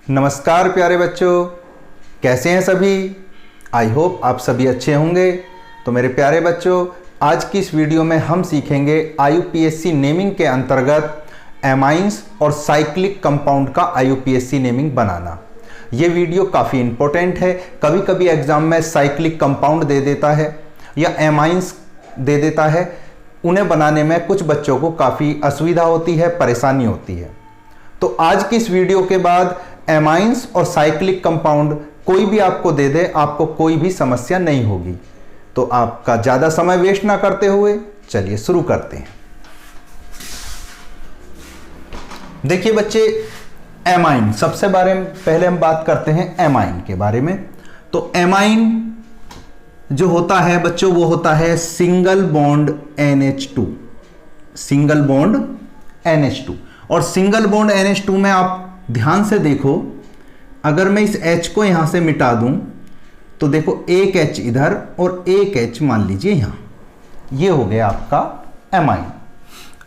नमस्कार प्यारे बच्चों, कैसे हैं सभी। आई होप आप सभी अच्छे होंगे। तो मेरे प्यारे बच्चों, आज की इस वीडियो में हम सीखेंगे IUPAC नेमिंग के अंतर्गत एमाइंस और साइक्लिक कंपाउंड का IUPAC नेमिंग बनाना। ये वीडियो काफ़ी इंपॉर्टेंट है। कभी कभी एग्जाम में साइक्लिक कंपाउंड दे देता है या एमाइंस दे देता है, उन्हें बनाने में कुछ बच्चों को काफ़ी असुविधा होती है, परेशानी होती है। तो आज की इस वीडियो के बाद एमाइंस और साइक्लिक कंपाउंड कोई भी आपको दे दे, आपको कोई भी समस्या नहीं होगी। तो आपका ज़्यादा समय वेस्ट ना करते हुए चलिए शुरू करते हैं। देखिए बच्चे, एमाइन सबसे पहले हम बात करते हैं एमाइन के बारे में। तो एमाइन जो होता है बच्चों, वो होता है single bond NH2, single bond NH2। और सिंगल बॉन्ड NH2 में आप ध्यान से देखो, अगर मैं इस H को यहां से मिटा दूं तो देखो एक H इधर और एक H मान लीजिए यहां, ये हो गया आपका एमाइन।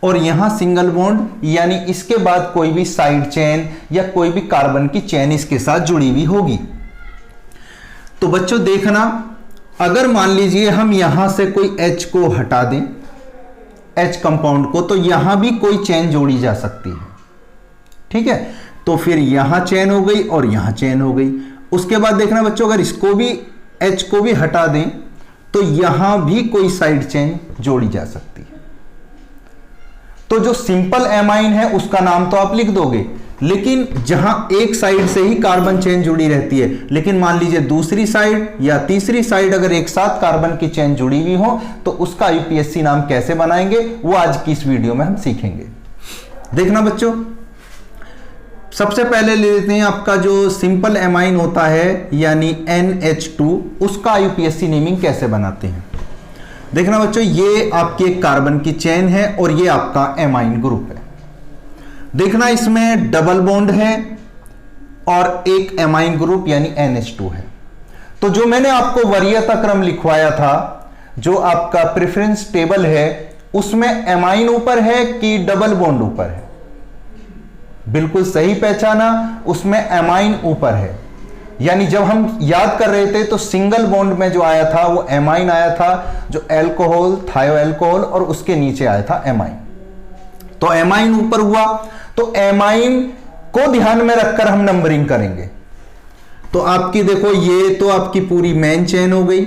और यहां सिंगल बॉन्ड यानी इसके बाद कोई भी साइड चेन या कोई भी कार्बन की चेन इसके साथ जुड़ी हुई होगी। तो बच्चों देखना, अगर मान लीजिए हम यहां से कोई H को हटा दें, H कंपाउंड को, तो यहां भी कोई चेन जोड़ी जा सकती है। ठीक है, तो फिर यहां चेन हो गई और यहां चेन हो गई। उसके बाद देखना बच्चों, अगर इसको भी H को भी हटा दें तो यहां भी कोई साइड चेन जोड़ी जा सकती है। तो जो सिंपल एमाइन है उसका नाम तो आप लिख दोगे, लेकिन जहां एक साइड से ही कार्बन चेन जुड़ी रहती है, लेकिन मान लीजिए दूसरी साइड या तीसरी साइड अगर एक साथ कार्बन की चेन जुड़ी हुई हो तो उसका IUPAC नाम कैसे बनाएंगे, वो आज की इस वीडियो में हम सीखेंगे। देखना बच्चों, सबसे पहले ले लेते हैं आपका जो सिंपल एमाइन होता है यानी NH2, उसका IUPAC नेमिंग कैसे बनाते हैं। देखना बच्चों, ये आपकी एक कार्बन की चेन है और ये आपका एमाइन ग्रुप है। देखना, इसमें डबल बॉन्ड है और एक एमाइन ग्रुप यानी NH2 है। तो जो मैंने आपको वरीयता क्रम लिखवाया था, जो आपका प्रेफरेंस टेबल है, उसमें एमाइन ऊपर है कि डबल बॉन्ड ऊपर है। बिल्कुल सही पहचाना, उसमें एमाइन ऊपर है। यानी जब हम याद कर रहे थे तो सिंगल बॉन्ड में जो आया था वो एमाइन आया था, जो एल्कोहल, थायो एल्कोहल, और उसके नीचे आया था एमाइन। तो एमाइन ऊपर हुआ, तो एमाइन को ध्यान में रखकर हम नंबरिंग करेंगे। तो आपकी देखो, ये तो आपकी पूरी मेन चेन हो गई,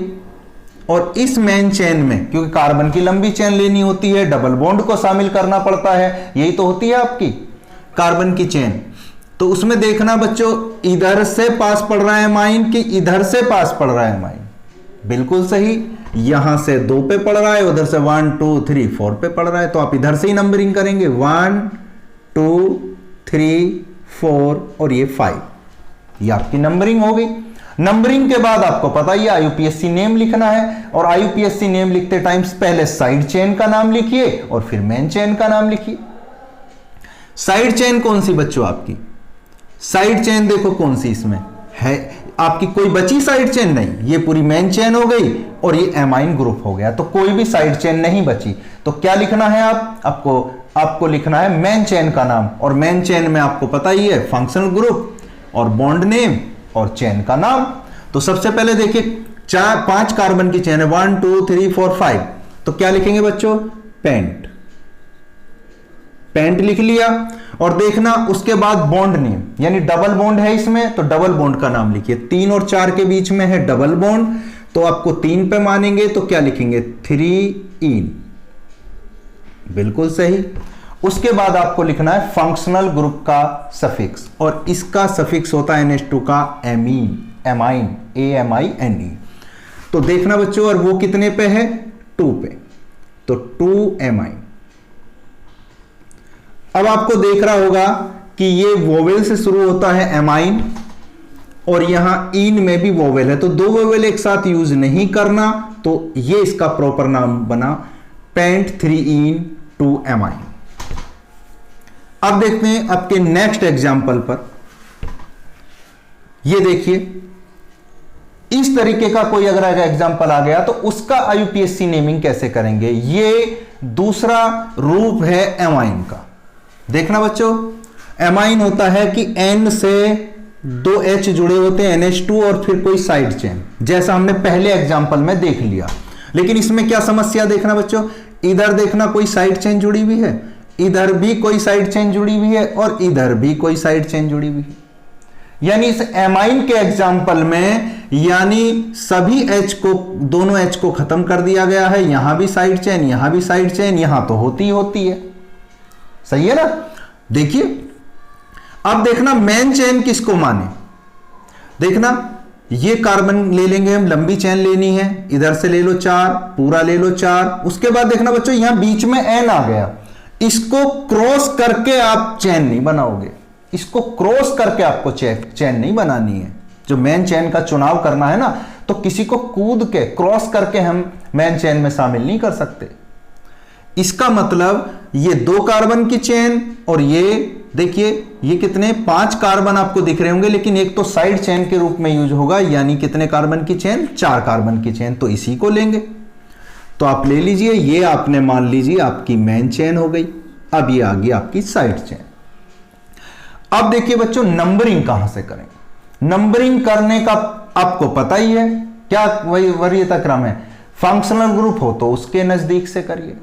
और इस मेन चेन में क्योंकि कार्बन की लंबी चेन लेनी होती है, डबल बॉन्ड को शामिल करना पड़ता है, यही तो होती है आपकी कार्बन की चेन। तो उसमें देखना बच्चों, इधर से पास पड़ रहा है एमाइन कि इधर से पास पड़ रहा है एमाइन। बिल्कुल सही, यहां से 2 पे पड़ रहा है, उधर से 1 2 3 4 पे पड़ रहा है, तो आप इधर से ही नंबरिंग करेंगे 1 2 3 4 और ये 5। ये आपकी नंबरिंग हो गई। नंबरिंग के बाद आपको पता ही IUPAC नेम लिखना है, और IUPAC नेम लिखते टाइम पहले साइड चेन का नाम लिखिए और फिर मेन चेन का नाम लिखिए। साइड चेन कौन सी बच्चों आपकी? साइड चेन देखो कौन सी इसमें है आपकी, कोई बची साइड चेन नहीं, ये पूरी मेन चेन हो गई और ये एमाइन ग्रुप हो गया, तो कोई भी साइड चेन नहीं बची। तो क्या लिखना है आपको लिखना है मेन चेन का नाम, और मेन चेन में आपको पता ही है फंक्शनल ग्रुप और बॉन्ड नेम और चेन का नाम। तो सबसे पहले देखिए, 5 कार्बन की चेन है, 1 2 3 4 5। तो क्या लिखेंगे बच्चों? पेंट। पेंट लिख लिया। और देखना, उसके बाद बॉन्ड नेम यानी डबल बॉन्ड है इसमें, तो डबल बॉन्ड का नाम लिखिए। 3 और 4 के बीच में है डबल बॉन्ड, तो आपको 3 पे मानेंगे, तो क्या लिखेंगे? 3इन। बिल्कुल सही। उसके बाद आपको लिखना है फंक्शनल ग्रुप का सफिक्स, और इसका सफिक्स होता है NH2 का एमीन, एमाइन, AMINE। तो देखना बच्चों, और वो कितने पे है? 2 पे, तो 2 एमाइन। अब आपको देख रहा होगा कि ये वोवेल से शुरू होता है एमाइन, और यहां इन में भी वोवेल है, तो 2 वोवेल एक साथ यूज नहीं करना, तो ये इसका प्रॉपर नाम बना पेंट 3इन 2 एमाइन। अब देखते हैं आपके नेक्स्ट एग्जाम्पल पर। ये देखिए, इस तरीके का कोई अगर एग्जाम्पल आ गया तो उसका IUPAC नेमिंग कैसे करेंगे। ये दूसरा रूप है एमाइन का। देखना बच्चों, एमाइन होता है कि N से दो H जुड़े होते हैं NH2 और फिर कोई साइड चेन, जैसा हमने पहले एग्जांपल में देख लिया। लेकिन इसमें क्या समस्या देखना बच्चों, इधर देखना कोई साइड चेन जुड़ी हुई है, इधर भी कोई साइड चेन जुड़ी हुई है और इधर भी कोई साइड चेन जुड़ी हुई है। यानी इस एमाइन के एग्जांपल में यानी सभी H को, दोनों H को खत्म कर दिया गया है, यहां भी साइड चेन, यहां भी साइड चेन, यहां तो होती होती है। सही है ना। देखिए अब देखना मेन चेन किसको माने, देखना ये कार्बन ले लेंगे हम, लंबी चेन लेनी है, इधर से ले लो 4, पूरा ले लो 4। उसके बाद देखना बच्चों यहां बीच में N आ गया, इसको क्रॉस करके आप चेन नहीं बनाओगे, इसको क्रॉस करके आपको चेन नहीं बनानी है। जो मेन चेन का चुनाव करना है ना, तो किसी को कूद के क्रॉस करके हम मेन चेन में शामिल नहीं कर सकते। इसका मतलब ये 2 कार्बन की चेन और ये देखिए ये कितने 5 कार्बन आपको दिख रहे होंगे, लेकिन एक तो साइड चेन के रूप में यूज होगा, यानी कितने कार्बन की चेन, 4 कार्बन की चेन, तो इसी को लेंगे। तो आप ले लीजिए, ये आपने मान लीजिए आपकी मेन चेन हो गई। अब ये आ गई आपकी साइड चेन। अब देखिए बच्चों नंबरिंग कहां से करें, नंबरिंग करने का आपको पता ही है क्या वरीयता क्रम है। फंक्शनल ग्रुप हो तो उसके नजदीक से करिए,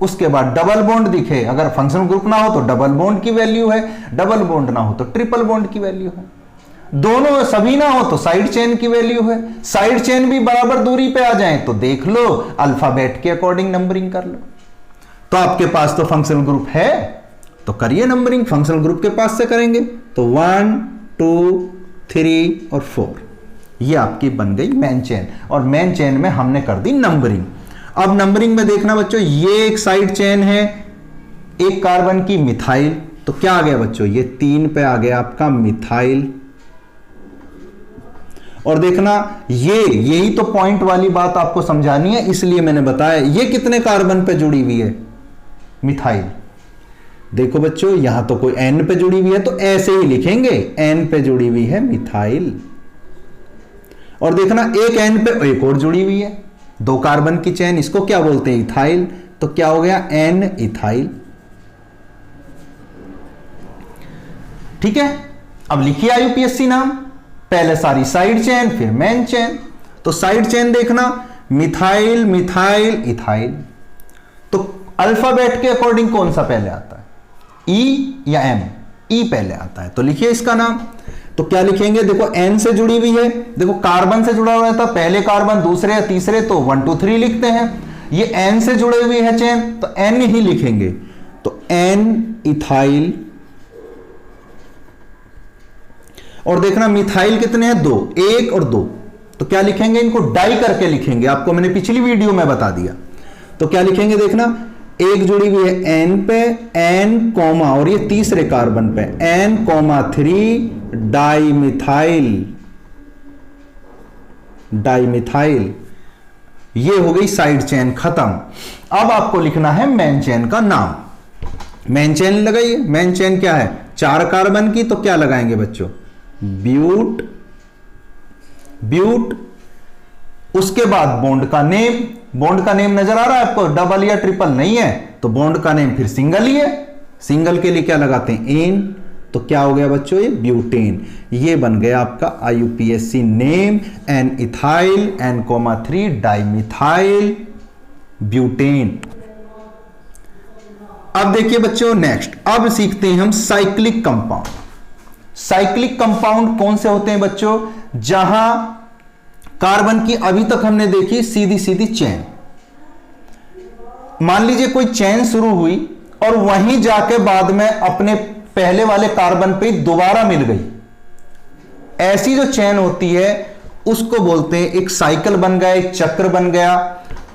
उसके बाद डबल बॉन्ड दिखे, अगर फंक्शनल ग्रुप ना हो तो डबल बॉन्ड की वैल्यू है, डबल बॉन्ड ना हो तो ट्रिपल बॉन्ड की वैल्यू है, दोनों सभी ना हो तो साइड चेन की वैल्यू है। साइड चेन भी बराबर दूरी पे आ जाए तो देख लो अल्फाबेट के अकॉर्डिंग नंबरिंग कर लो। तो आपके पास तो फंक्शनल ग्रुप है तो करिए नंबरिंग, फंक्शनल ग्रुप के पास से करेंगे तो 1 2 3 और 4 ये आपकी बन गई मेन चेन, और मेन चेन में हमने कर दी नंबरिंग। अब नंबरिंग में देखना बच्चों ये एक साइड चेन है, एक कार्बन की मिथाइल, तो क्या आ गया बच्चों, ये 3 पे आ गया आपका मिथाइल। और देखना यही तो पॉइंट वाली बात आपको समझानी है, इसलिए मैंने बताया ये कितने कार्बन पे जुड़ी हुई है, मिथाइल। देखो बच्चों यहां तो कोई N पे जुड़ी हुई है तो ऐसे ही लिखेंगे, N पे जुड़ी हुई है मिथाइल। और देखना एक N पे एक और जुड़ी हुई है, 2 कार्बन की चेन, इसको क्या बोलते हैं, इथाइल, तो क्या हो गया N इथाइल। ठीक है। अब लिखिए IUPAC नाम, पहले सारी साइड चेन फिर मेन चेन। तो साइड चेन देखना मिथाइल मिथाइल इथाइल, तो अल्फाबेट के अकॉर्डिंग कौन सा पहले आता है, E या M, E पहले आता है, तो लिखिए इसका नाम। तो क्या लिखेंगे, देखो N से जुड़ी हुई है, देखो कार्बन से जुड़ा हुआ था, पहले कार्बन दूसरे या तीसरे तो 1 2 3 लिखते हैं, ये N से जुड़े हुई है चेन तो N ही लिखेंगे, तो N इथाइल। और देखना मिथाइल कितने हैं, 2, 1 और 2, तो क्या लिखेंगे, इनको डाई करके लिखेंगे, आपको मैंने पिछली वीडियो में बता दिया। तो क्या लिखेंगे, देखना एक जुड़ी हुई है N पे, N कॉमा और ये तीसरे कार्बन पे N,3 डाइमिथाइल, डाइमिथाइल। ये हो गई साइड चेन खत्म। अब आपको लिखना है मेन चेन का नाम। मेन चेन लगाइए, मेन चेन क्या है, 4 कार्बन की, तो क्या लगाएंगे बच्चों, ब्यूट, ब्यूट। उसके बाद बॉन्ड का नेम, बॉन्ड का नेम नजर आ रहा है आपको, डबल या ट्रिपल नहीं है तो बॉन्ड का नेम फिर सिंगल ही है, सिंगल के लिए क्या लगाते हैं, एन, तो क्या हो गया बच्चों, ये ब्यूटेन। ये बन गया आपका IUPAC name, N ethyl N,3 dimethyl butane. अब देखिए बच्चों नेक्स्ट, अब सीखते हैं हम साइक्लिक कंपाउंड। साइक्लिक कंपाउंड कौन से होते हैं बच्चों, जहां कार्बन की अभी तक हमने देखी सीधी सीधी चेन, मान लीजिए कोई चेन शुरू हुई और वहीं जाके बाद में अपने पहले वाले कार्बन पे दोबारा मिल गई, ऐसी जो चेन होती है उसको बोलते हैं, एक साइकिल बन गया, एक चक्र बन गया,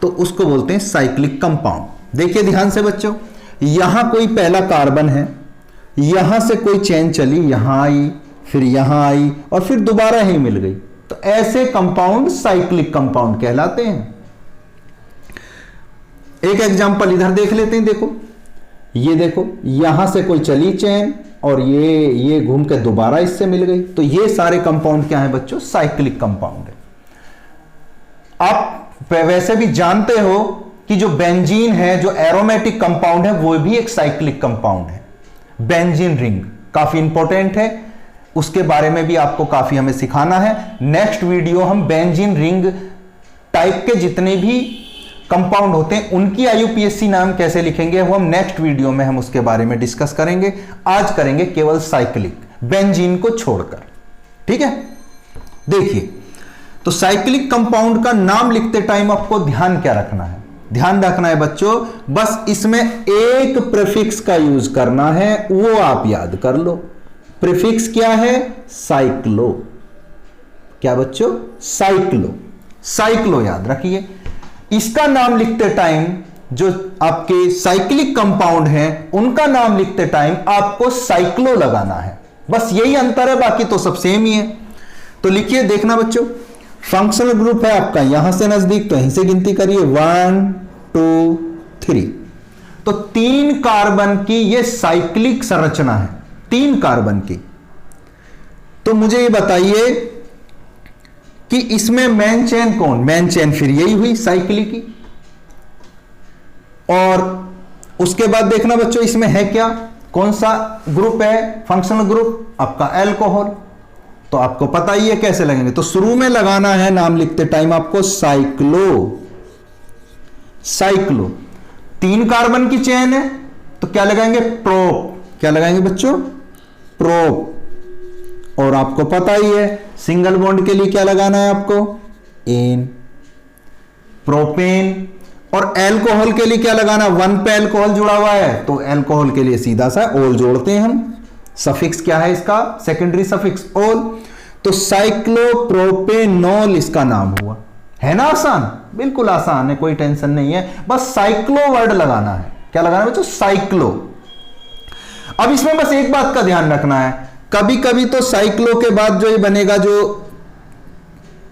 तो उसको बोलते हैं साइक्लिक कंपाउंड। देखिए ध्यान से बच्चों, यहां कोई पहला कार्बन है, यहां से कोई चेन चली, यहां आई, फिर यहां आई और फिर दोबारा ही मिल गई, तो ऐसे कंपाउंड साइक्लिक कंपाउंड कहलाते हैं। एक एग्जांपल इधर देख लेते हैं, देखो ये देखो, यहां से कोई चली चेन और ये घूम के दोबारा इससे मिल गई, तो ये सारे कंपाउंड क्या है बच्चों, साइक्लिक कंपाउंड है। आप वैसे भी जानते हो कि जो बेंजीन है, जो एरोमेटिक कंपाउंड है, वो भी एक साइक्लिक कंपाउंड है। बेंजीन रिंग काफी इंपॉर्टेंट है, उसके बारे में भी आपको काफी हमें सिखाना है। नेक्स्ट वीडियो हम बेंजीन रिंग टाइप के जितने भी कंपाउंड होते हैं उनकी आईयूपीएसी नाम कैसे लिखेंगे वो हम नेक्स्ट वीडियो में हम उसके बारे में डिस्कस करेंगे। आज करेंगे केवल साइक्लिक बेंजीन को छोड़कर, ठीक है। देखिए, तो साइक्लिक कंपाउंड का नाम लिखते टाइम आपको ध्यान क्या रखना है? ध्यान रखना है बच्चों, बस इसमें एक प्रीफिक्स का यूज करना है, वो आप याद कर लो। प्रीफिक्स क्या है? साइक्लो। क्या बच्चों? साइक्लो। साइक्लो याद रखिए। इसका नाम लिखते टाइम जो आपके साइक्लिक कंपाउंड हैं उनका नाम लिखते टाइम आपको साइक्लो लगाना है, बस यही अंतर है, बाकी तो सब सेम ही है। तो लिखिए, देखना बच्चों, फंक्शनल ग्रुप है आपका यहां से नजदीक, तो यहीं से गिनती करिए 1 2 3। तो 3 कार्बन की ये साइक्लिक संरचना है, 3 कार्बन की। तो मुझे ये बताइए कि इसमें मेन चेन कौन? मेन चेन फिर यही हुई साइक्लिक की। और उसके बाद देखना बच्चों, इसमें है क्या, कौन सा ग्रुप है? फंक्शनल ग्रुप आपका अल्कोहल। तो आपको पता ही है कैसे लगेंगे, तो शुरू में लगाना है नाम लिखते टाइम आपको साइक्लो। साइक्लो 3 कार्बन की चेन है, तो क्या लगाएंगे? प्रोप। क्या लगाएंगे बच्चों? प्रोप। और आपको पता ही है सिंगल बॉन्ड के लिए क्या लगाना है आपको? एन। प्रोपेन। और अल्कोहल के लिए क्या लगाना? 1 पे अल्कोहल जुड़ा हुआ है, तो अल्कोहल के लिए सीधा सा ओल जोड़ते हैं हम। सफिक्स क्या है इसका? सेकेंडरी सफिक्स ओल। तो साइक्लोप्रोपेनॉल इसका नाम हुआ। है ना आसान? बिल्कुल आसान है, कोई टेंशन नहीं है, बस साइक्लो वर्ड लगाना है। क्या लगाना है बच्चों? साइक्लो। अब इसमें बस एक बात का ध्यान रखना है, कभी कभी तो साइक्लो के बाद जो ये बनेगा, जो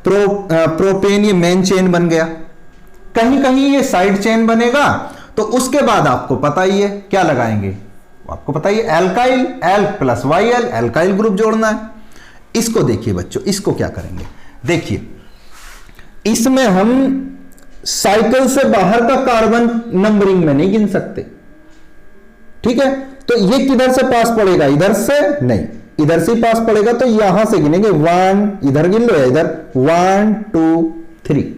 प्रोपेन, ये मेन चेन बन गया, कहीं कहीं ये साइड चेन बनेगा, तो उसके बाद आपको पता ही है क्या लगाएंगे, आपको पता ही है alkyl, L plus Y L, alkyl group जोड़ना है। इसको देखिए बच्चों, इसको क्या करेंगे? देखिए, इसमें हम साइकिल से बाहर का कार्बन नंबरिंग में नहीं गिन सकते, ठीक है। तो ये किधर से पास पड़ेगा? इधर से नहीं, इधर से पास पड़ेगा, तो यहां से गिनेंगे 1, इधर गिन लो, इधर 1 2 3।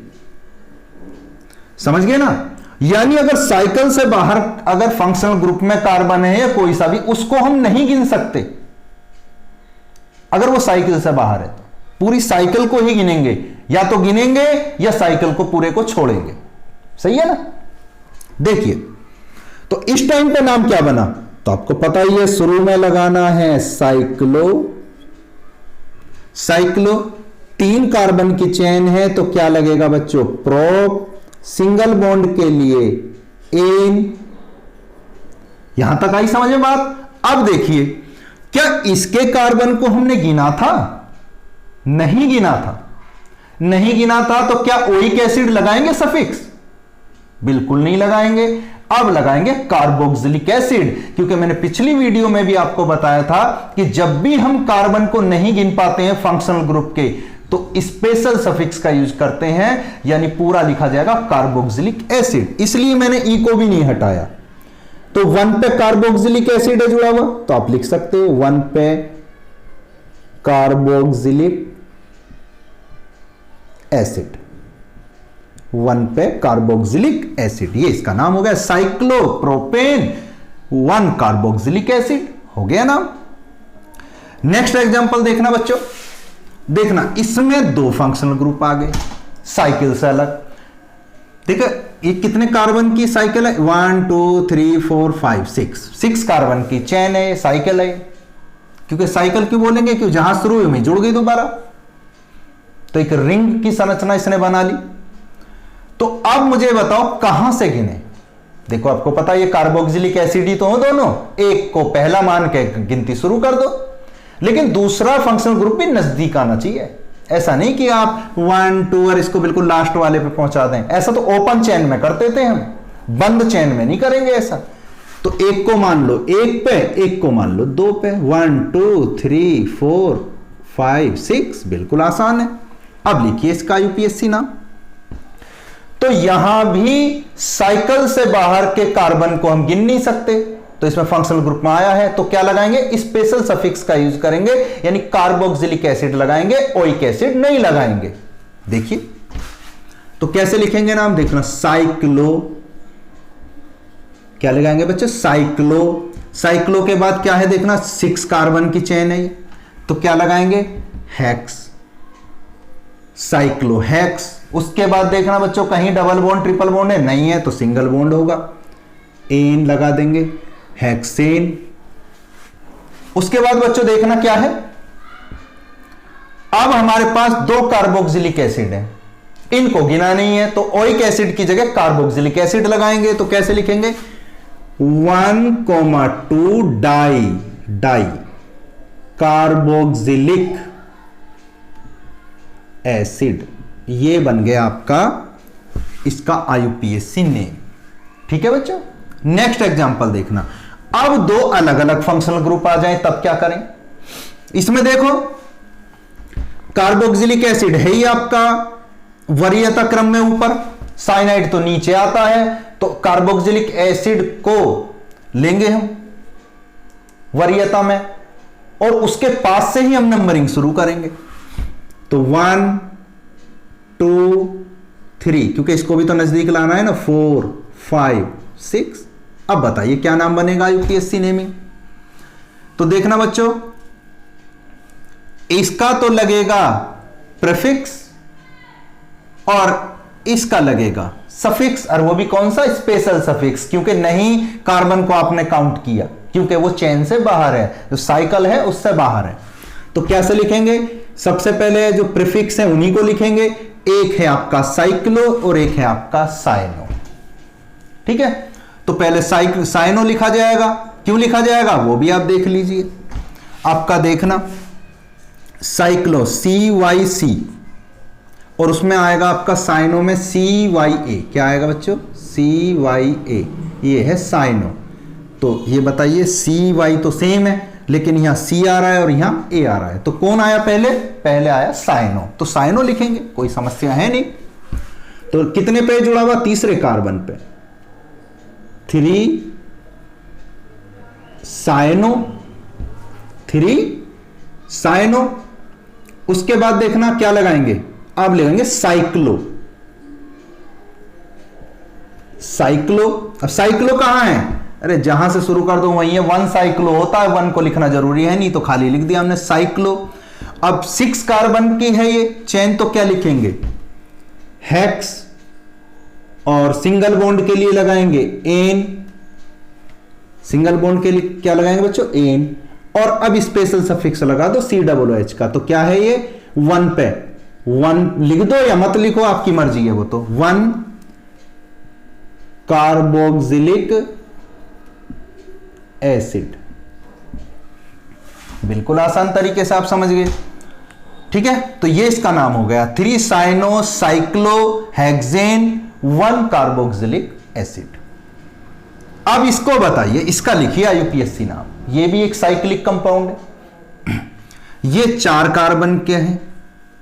समझ गए ना? यानी अगर साइकिल से बाहर अगर फंक्शनल ग्रुप में कार्बन है या कोई सा भी, उसको हम नहीं गिन सकते। अगर वो साइकिल से बाहर है तो पूरी साइकिल को ही गिनेंगे, या तो गिनेंगे या साइकिल को पूरे को छोड़ेंगे। सही है ना? देखिए, तो इस टाइम पे नाम क्या बना? तो आपको पता ही है, शुरू में लगाना है साइक्लो। साइक्लो 3 कार्बन की चेन है, तो क्या लगेगा बच्चों? प्रोप। सिंगल बॉन्ड के लिए एन। यहां तक आई समझ में बात? अब देखिए, क्या इसके कार्बन को हमने गिना था? नहीं गिना था। नहीं गिना था तो क्या ओइक एसिड लगाएंगे सफिक्स? बिल्कुल नहीं लगाएंगे। अब लगाएंगे कार्बोक्सिलिक एसिड, क्योंकि मैंने पिछली वीडियो में भी आपको बताया था कि जब भी हम कार्बन को नहीं गिन पाते हैं फंक्शनल ग्रुप के, तो स्पेशल सफिक्स का यूज करते हैं, यानी पूरा लिखा जाएगा कार्बोक्सिलिक एसिड। इसलिए मैंने ई को भी नहीं हटाया। तो 1 पे कार्बोक्सिलिक एसिड है जुड़ा हुआ, तो आप लिख सकते हो 1 पे कार्बोक्सिलिक एसिड। 1 पे कार्बोक्सिलिक एसिड, ये इसका नाम हो गया साइक्लोप्रोपेन 1 कार्बोक्सिलिक एसिड, हो गया नाम। नेक्स्ट एग्जांपल देखना बच्चों, देखना इसमें 2 फंक्शनल ग्रुप आ गए साइकिल से अलग। देखो ये कितने कार्बन की साइकिल है? 1 2 3 4 5 6 कार्बन की चेन है, साइकिल है। क्योंकि साइकिल क्यों बोलेंगे? क्यों जहां शुरू हुई में जुड़ गई दोबारा, तो एक रिंग की संरचना इसने बना ली। तो अब मुझे बताओ कहां से गिने? देखो आपको पता है ये कार्बोक्सिलिक एसिड ही तो हो दोनों, एक को पहला मान के गिनती शुरू कर दो, लेकिन दूसरा फंक्शनल ग्रुप भी नजदीक आना चाहिए। ऐसा नहीं कि आप 1 2 और इसको बिल्कुल लास्ट वाले पे पहुंचा दें, ऐसा तो ओपन चेन में करते थे हम, बंद चेन में नहीं करेंगे ऐसा। तो एक को मान लो 1 पे, एक को मान लो 2 पे, 1 2 3 4 5 6, बिल्कुल आसान है। अब लिखिए इसका यूपीएससी नाम। तो यहां भी साइकिल से बाहर के कार्बन को हम गिन नहीं सकते, तो इसमें फंक्शनल ग्रुप में आया है, तो क्या लगाएंगे, स्पेशल सफिक्स का यूज करेंगे, यानी कार्बोक्सिलिक एसिड लगाएंगे, ओइक एसिड नहीं लगाएंगे। देखिए तो कैसे लिखेंगे नाम, देखना, साइक्लो, क्या लगाएंगे बच्चे, साइक्लो। साइक्लो के बाद क्या है देखना, 6 कार्बन की चेन है, तो क्या लगाएंगे, हेक्स, साइक्लो हेक्स। उसके बाद देखना बच्चों कहीं डबल बॉन्ड ट्रिपल बॉन्ड है, नहीं है तो सिंगल बॉन्ड होगा, एन लगा देंगे, हेक्सेन। उसके बाद बच्चों देखना क्या है, अब हमारे पास 2 कार्बोक्सिलिक एसिड है, इनको गिना नहीं है, तो ओइक एसिड की जगह कार्बोक्सिलिक एसिड लगाएंगे, तो कैसे लिखेंगे, 1,2 डाई कार्बोक्सिलिक एसिड, ये बन गया आपका इसका आईयूपीएसी नेम। ठीक है बच्चों, नेक्स्ट एग्जांपल देखना। अब 2 अलग अलग फंक्शनल ग्रुप आ जाए तब क्या करें, इसमें देखो कार्बोक्सिलिक एसिड है ही आपका वरीयता क्रम में ऊपर, साइनाइड तो नीचे आता है, तो कार्बोक्सिलिक एसिड को लेंगे हम वरीयता में और उसके पास से ही हम नंबरिंग शुरू करेंगे, तो 1 2 3, क्योंकि इसको भी तो नजदीक लाना है ना, 4 5 6। अब बताइए क्या नाम बनेगा यूपीएससी नेमिंग, तो देखना बच्चों इसका तो लगेगा प्रीफिक्स और इसका लगेगा सफिक्स, और वो भी कौन सा, स्पेशल सफिक्स, क्योंकि नहीं कार्बन को आपने काउंट किया, क्योंकि वो चेन से बाहर है, जो साइकिल है उससे बाहर है। तो कैसे लिखेंगे, सबसे पहले जो प्रीफिक्स है उन्हीं को लिखेंगे, एक है आपका साइक्लो और एक है आपका साइनो। ठीक है, तो पहले साइनो लिखा जाएगा, क्यों लिखा जाएगा वो भी आप देख लीजिए। आपका देखना साइक्लो CYC और उसमें आएगा आपका साइनो में CYA, क्या आएगा बच्चों, CYA, ये है साइनो। तो ये बताइए CY तो सेम है, लेकिन यहां C आ रहा है और यहां A आ रहा है, तो कौन आया पहले, पहले आया साइनो, तो साइनो लिखेंगे, कोई समस्या है नहीं। तो कितने पे जुड़ा हुआ, तीसरे कार्बन पे, 3 साइनो, 3 साइनो। उसके बाद देखना क्या लगाएंगे, अब लगाएंगे साइक्लो, साइक्लो। अब साइक्लो कहां है, अरे जहां से शुरू कर दो वहीं है, 1 साइक्लो होता है, 1 को लिखना जरूरी है नहीं, तो खाली लिख दिया हमने साइक्लो। अब 6 कार्बन की है ये चेन, तो क्या लिखेंगे, हेक्स, और सिंगल बॉन्ड के लिए लगाएंगे एन, सिंगल बॉन्ड के लिए क्या लगाएंगे बच्चों, एन, और अब स्पेशल सफिक्स लगा दो COOH का, तो क्या है ये, 1 पे 1 लिख दो या मत लिखो, आपकी मर्जी है वो, तो 1 कार्बोक्सिलिक एसिड, बिल्कुल आसान तरीके से आप समझ गए। ठीक है, तो ये इसका नाम हो गया 3 cyano cyclo hexane 1 carboxylic acid. अब इसको बताइए, इसका लिखिए आईयूपीएससी नाम, ये भी एक साइक्लिक कंपाउंड है, ये 4 कार्बन के हैं,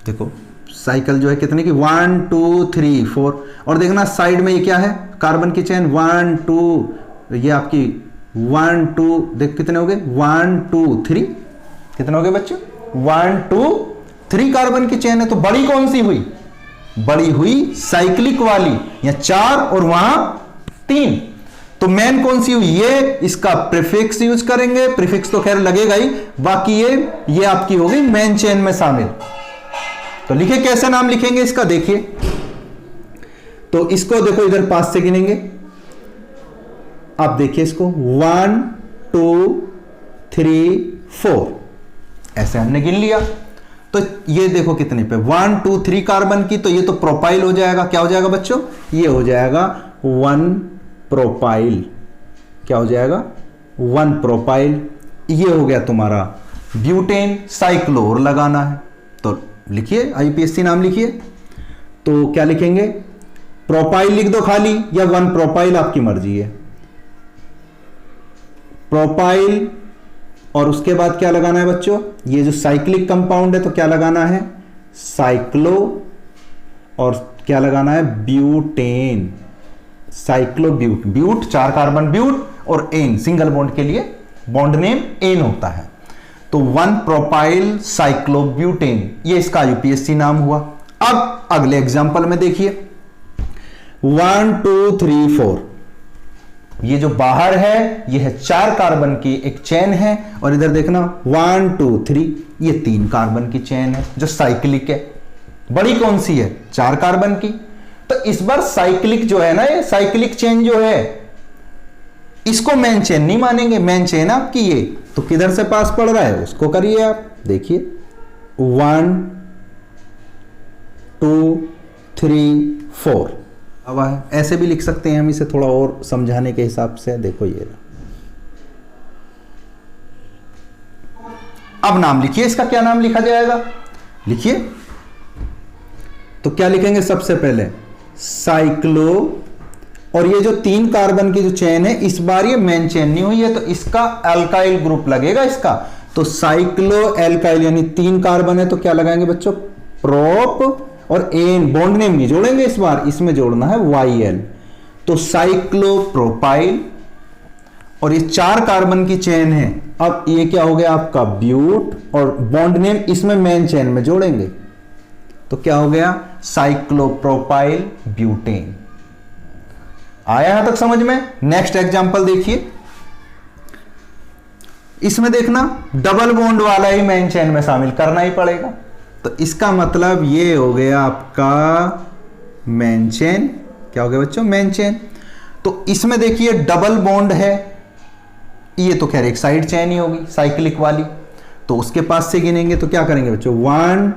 देखो साइकिल जो है कितने की, 1 2 3 4, और देखना साइड में ये क्या है, कार्बन की चेन 1 2, ये आपकी 1 2, देख कितने हो गए, 1 2 3, कितने हो गए बच्चों, 1 2 3 कार्बन की चेन है, तो बड़ी कौन सी हुई, बड़ी हुई साइक्लिक वाली, या 4 और वहां 3, तो मेन कौन सी हुई, ये, इसका प्रीफिक्स यूज करेंगे, प्रीफिक्स तो खैर लगेगा ही, बाकी ये आपकी हो गई मेन चेन में शामिल। तो लिखे कैसे नाम लिखेंगे इसका, देखिए, तो इसको देखो इधर पास से गिनेंगे, आप देखिए इसको 1 2 3 4, ऐसे हमने गिन लिया। तो ये देखो कितने पे, 1 2 3 कार्बन की, तो ये तो प्रोपाइल हो जाएगा, क्या हो जाएगा बच्चों, ये हो जाएगा 1 प्रोपाइल, क्या हो जाएगा, 1 प्रोपाइल। ये हो गया तुम्हारा ब्यूटेन, साइक्लोर लगाना है, तो लिखिए आईपीएससी नाम लिखिए, तो क्या लिखेंगे, प्रोपाइल लिख दो खाली, या 1 प्रोपाइल, आपकी मर्जी है, प्रोपाइल। और उसके बाद क्या लगाना है बच्चों, ये जो साइक्लिक कंपाउंड है तो क्या लगाना है, साइक्लो, और क्या लगाना है, butane, cyclo but, but 4 carbon but, और एन, सिंगल बॉन्ड के लिए बॉन्ड नेम एन होता है। तो 1 प्रोपाइल साइक्लोब्यूटेन, ये इसका यूपीएससी नाम हुआ। अब अगले एग्जांपल में देखिए 1 2 3 4, ये जो बाहर है ये है 4 कार्बन की एक चेन है, और इधर देखना 1 2 3, ये 3 कार्बन की चेन है जो साइक्लिक है। बड़ी कौन सी है? 4 कार्बन की। तो इस बार साइक्लिक जो है ना, ये साइक्लिक चेन जो है इसको मेन चेन नहीं मानेंगे। मेन चेन आपकी ये, तो किधर से पास पड़ रहा है उसको करिए आप। देखिए 1 2 3 4 अब है, ऐसे भी लिख सकते हैं हम इसे थोड़ा और समझाने के हिसाब से। देखो ये, अब नाम लिखिए, इसका क्या नाम लिखा जाएगा? लिखिए, तो क्या लिखेंगे सबसे पहले? साइक्लो, और ये जो 3 कार्बन की जो चेन है इस बार ये मेन चेन नहीं हुई है, तो इसका अल्काइल ग्रुप लगेगा इसका। तो साइक्लो एल्काइल, यानी 3 कार्बन है तो क्या लगाएंगे बच्चों? प्रोप, और एन बॉन्ड नेम नहीं जोड़ेंगे इस बार, इसमें जोड़ना है YL। तो साइक्लोप्रोपाइल, और ये 4 कार्बन की चेन है। अब ये क्या हो गया आपका? ब्यूट, और बॉन्ड नेम इसमें मेन चेन में जोड़ेंगे तो क्या हो गया? Cyclopropyl butane. आया यहां तक समझ में? नेक्स्ट एग्जांपल देखिए, इसमें देखना डबल बॉन्ड वाला ही मेन चेन में शामिल करना ही पड़ेगा। तो इसका मतलब ये हो गया आपका मेन चेन। क्या हो गया बच्चों? Main chain. तो इसमें देखिए डबल बॉन्ड है, ये तो खैर एक साइड चेन ही होगी साइक्लिक वाली, तो उसके पास से गिनेंगे तो क्या करेंगे बच्चों? 1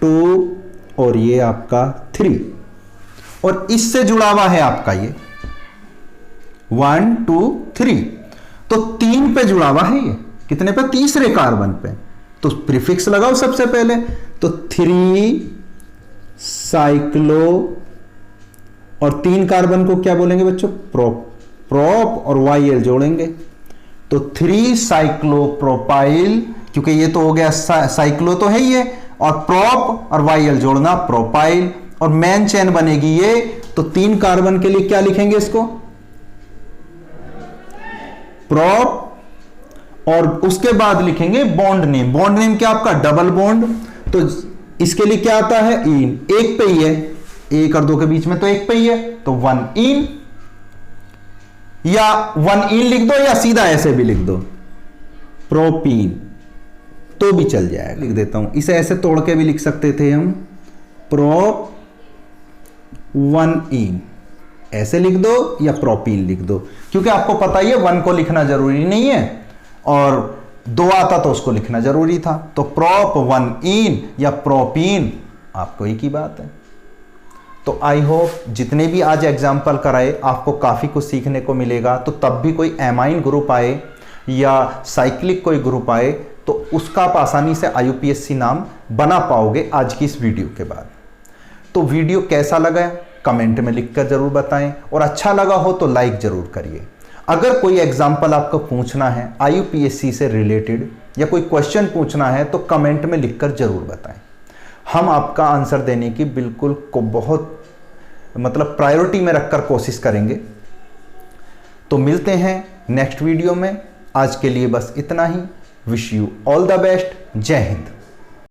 2 और ये आपका 3, और इससे जुड़ा हुआ है आपका ये 1 2 3, तो 3 पे जुड़ा हुआ है ये। कितने पे? तीसरे कार्बन पे। तो प्रीफिक्स लगाओ सबसे पहले, तो 3 साइक्लो, और 3 कार्बन को क्या बोलेंगे बच्चों? प्रोप, प्रोप और YL जोड़ेंगे तो 3 साइक्लोप्रोपाइल, क्योंकि ये तो हो गया साइक्लो तो है ही है, और प्रोप और YL जोड़ना प्रोपाइल, और मेन चेन बनेगी ये। तो 3 कार्बन के लिए क्या लिखेंगे इसको? प्रोप, और उसके बाद लिखेंगे बॉन्ड नेम। बॉन्ड नेम क्या आपका? Double bond. तो इसके लिए क्या आता है? इन, एक पे ही है, 1 और 2 के बीच में तो एक पे ही है, तो 1 इन, या 1 इन लिख दो, या सीधा ऐसे भी लिख दो प्रोपीन, तो भी चल जाएगा। लिख देता हूं, इसे ऐसे तोड़ के भी लिख सकते थे हम, प्रोप 1 इन, ऐसे लिख दो या प्रोपीन लिख दो, क्योंकि आपको पता ही है 1 को लिखना जरूरी नहीं है और 2 आता तो उसको लिखना जरूरी था। तो प्रोप 1 इन या प्रोपीन आपको एक ही बात है। तो आई होप जितने भी आज एग्जाम्पल कराए आपको काफ़ी कुछ सीखने को मिलेगा। तो तब भी कोई एमाइन ग्रुप आए या साइक्लिक कोई ग्रुप आए तो उसका आप आसानी से IUPAC नाम बना पाओगे आज की इस वीडियो के बाद। तो वीडियो कैसा लगा कमेंट में लिखकर जरूर बताएं, और अच्छा लगा हो तो लाइक जरूर करिए। अगर कोई एग्जाम्पल आपको पूछना है IUPAC से रिलेटेड या कोई क्वेश्चन पूछना है तो कमेंट में लिखकर जरूर बताएं। हम आपका आंसर देने की बिल्कुल को बहुत प्रायोरिटी में रखकर कोशिश करेंगे। तो मिलते हैं नेक्स्ट वीडियो में। आज के लिए बस इतना ही। Wish you all the best. जय हिंद।